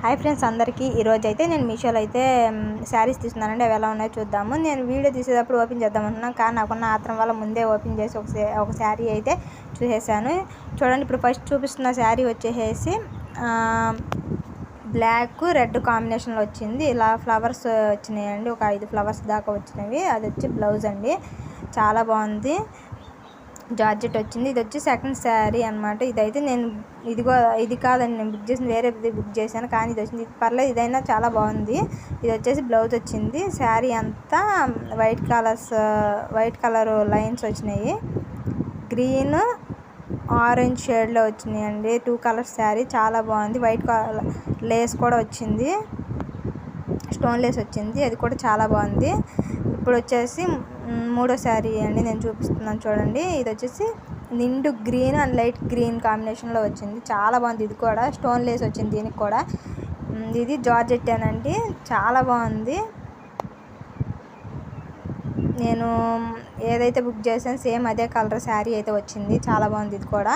Hi friends అందరికీ ఈరోజు అయితే నేను మీషోలో అయితే శారీస్ తీసుకున్నానండి. అవి ఎలా ఉన్నాయో చూద్దాము. నేను వీడియో తీసేటప్పుడు ఓపెన్ చేద్దాం అనుకున్నాను, కానీ నాకున్న ఆత్రం వల్ల ముందే ఓపెన్ చేసి ఒక శారీ అయితే చూసేసాను. చూడండి, ఇప్పుడు ఫస్ట్ చూపిస్తున్న శారీ వచ్చేసి బ్లాక్ రెడ్ కాంబినేషన్లో వచ్చింది. ఇలా ఫ్లవర్స్ వచ్చినాయండి, ఒక 5 ఫ్లవర్స్ దాకా వచ్చినవి. అది వచ్చి బ్లౌజ్ అండి, చాలా బాగుంది. జార్జెట్ వచ్చింది. ఇది వచ్చి సెకండ్ శారీ అనమాట. ఇదైతే నేను ఇది కాదండి, నేను బుక్ చేసింది వేరే బుక్ చేశాను, కానీ ఇది వచ్చింది. ఇది పర్లేదు, ఇదైనా చాలా బాగుంది. ఇది వచ్చేసి బ్లౌజ్ వచ్చింది. శారీ అంతా వైట్ కలర్ లైన్స్ వచ్చినాయి. గ్రీన్ ఆరెంజ్ షేడ్లో వచ్చినాయండి. 2 కలర్స్ శారీ చాలా బాగుంది. వైట్ కలర్ లేస్ కూడా వచ్చింది, స్టోన్ లేస్ వచ్చింది, అది కూడా చాలా బాగుంది. ఇప్పుడు వచ్చేసి మూడో శారీ అండి నేను చూపిస్తున్నాను చూడండి. ఇది వచ్చేసి నిండు గ్రీన్ అండ్ లైట్ గ్రీన్ కాంబినేషన్లో వచ్చింది, చాలా బాగుంది. ఇది కూడా స్టోన్ లేస్ వచ్చింది దీనికి కూడా. ఇది జార్జెట్ అండి, చాలా బాగుంది. నేను ఏదైతే బుక్ చేశాను సేమ్ అదే కలర్ శారీ అయితే వచ్చింది, చాలా బాగుంది. ఇది కూడా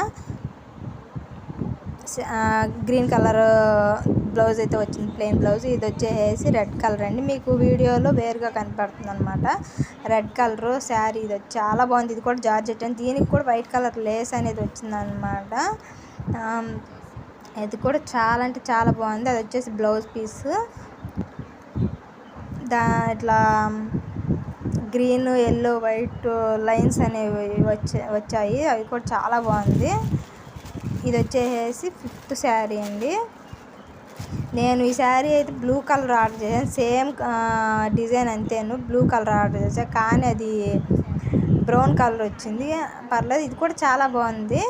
గ్రీన్ కలర్ బ్లౌజ్ అయితే వచ్చింది, ప్లెయిన్ బ్లౌజ్. ఇది వచ్చేసి రెడ్ కలర్ అండి, మీకు వీడియోలో వేరుగా కనపడుతుంది అనమాట. రెడ్ కలర్ శారీ ఇది చాలా బాగుంది. ఇది కూడా జార్జెట్ అండి, దీనికి కూడా వైట్ కలర్ లేస్ అనేది వచ్చింది అనమాట. ఇది కూడా చాలా అంటే చాలా బాగుంది. అది వచ్చేసి బ్లౌజ్ పీస్. ఇట్లా గ్రీన్ ఎల్లో వైట్ లైన్స్ అనేవి వచ్చాయి, అవి కూడా చాలా బాగుంది. ఇది వచ్చేసి 5th శారీ అండి. నేను ఈ శారీ అయితే బ్లూ కలర్ ఆర్డర్ చేశాను, సేమ్ డిజైన్ అంతేను, బ్లూ కలర్ ఆర్డర్ చేశాను, కానీ అది బ్రౌన్ కలర్ వచ్చింది. పర్లేదు, ఇది కూడా చాలా బాగుంది.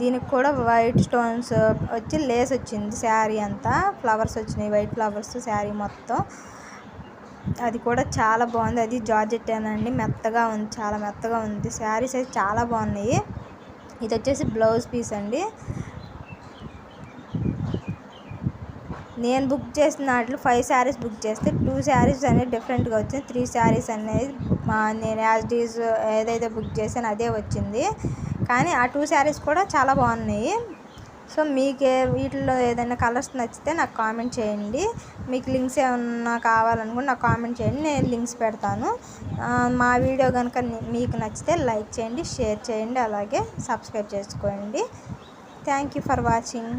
దీనికి కూడా వైట్ స్టోన్స్ వచ్చి లేస్ వచ్చింది. శారీ అంతా ఫ్లవర్స్ వచ్చినాయి, వైట్ ఫ్లవర్స్ శారీ మొత్తం. అది కూడా చాలా బాగుంది. అది జార్జెట్ అండి, మెత్తగా ఉంది, చాలా మెత్తగా ఉంది. శారీస్ అయితే చాలా బాగున్నాయి. ఇది వచ్చేసి బ్లౌజ్ పీస్ అండి. నేను బుక్ చేసిన దాంట్లో 5 శారీస్ బుక్ చేస్తే 2 శారీస్ అనేది డిఫరెంట్గా వచ్చింది. 3 శారీస్ అనేది నేను యాజ్ డీజ్ ఏదైతే బుక్ చేశానో అదే వచ్చింది, కానీ ఆ 2 శారీస్ కూడా చాలా బాగున్నాయి. సో మీకు వీటిలో ఏదైనా కలర్స్ నచ్చితే నాకు కామెంట్ చేయండి. మీకు లింక్స్ ఏమన్నా కావాలనుకుంటే నాకు కామెంట్ చేయండి, నేను లింక్స్ పెడతాను. మా వీడియో కనుక మీకు నచ్చితే లైక్ చేయండి, షేర్ చేయండి, అలాగే సబ్స్క్రైబ్ చేసుకోండి. Thank you for watching.